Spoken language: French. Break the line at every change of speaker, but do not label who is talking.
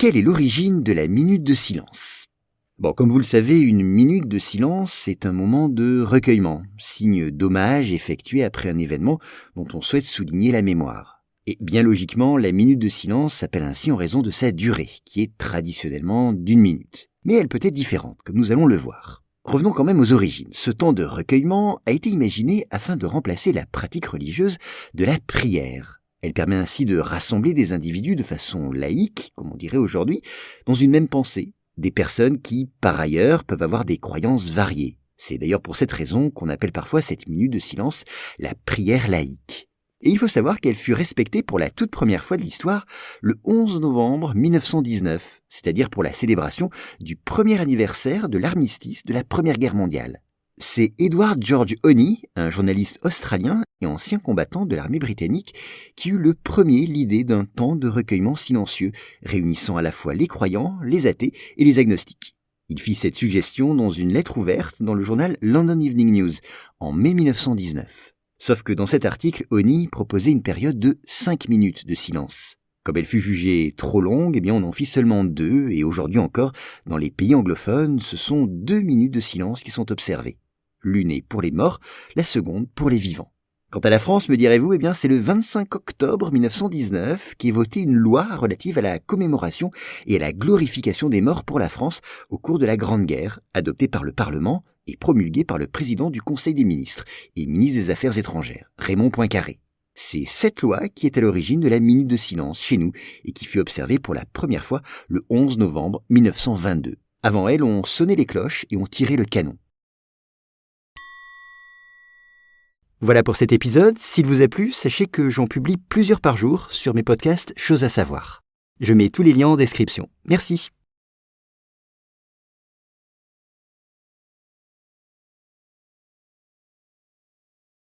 quelle est l'origine de la minute de silence ? Bon, comme vous le savez, une minute de silence est un moment de recueillement, signe d'hommage effectué après un événement dont on souhaite souligner la mémoire. Et bien logiquement, la minute de silence s'appelle ainsi en raison de sa durée, qui est traditionnellement d'1 minute. Mais elle peut être différente, comme nous allons le voir. Revenons quand même aux origines. Ce temps de recueillement a été imaginé afin de remplacer la pratique religieuse de la prière. Elle permet ainsi de rassembler des individus de façon laïque, comme on dirait aujourd'hui, dans une même pensée. Des personnes qui, par ailleurs, peuvent avoir des croyances variées. C'est d'ailleurs pour cette raison qu'on appelle parfois cette minute de silence la prière laïque. Et il faut savoir qu'elle fut respectée pour la toute première fois de l'histoire le 11 novembre 1919, c'est-à-dire pour la célébration du premier anniversaire de l'armistice de la Première Guerre mondiale. C'est Edward George Honey, un journaliste australien et ancien combattant de l'armée britannique, qui eut le premier l'idée d'un temps de recueillement silencieux, réunissant à la fois les croyants, les athées et les agnostiques. Il fit cette suggestion dans une lettre ouverte dans le journal London Evening News, en mai 1919. Sauf que dans cet article, Honey proposait une période de 5 minutes de silence. Comme elle fut jugée trop longue, on en fit seulement 2, et aujourd'hui encore, dans les pays anglophones, ce sont 2 minutes de silence qui sont observées. L'une est pour les morts, la seconde pour les vivants. Quant à la France, me direz-vous, c'est le 25 octobre 1919 qu'est votée une loi relative à la commémoration et à la glorification des morts pour la France au cours de la Grande Guerre, adoptée par le Parlement et promulguée par le président du Conseil des ministres et ministre des Affaires étrangères, Raymond Poincaré. C'est cette loi qui est à l'origine de la minute de silence chez nous et qui fut observée pour la première fois le 11 novembre 1922. Avant elle, on sonnait les cloches et on tirait le canon. Voilà pour cet épisode. S'il vous a plu, sachez que j'en publie plusieurs par jour sur mes podcasts Choses à savoir. Je mets tous les liens en description. Merci.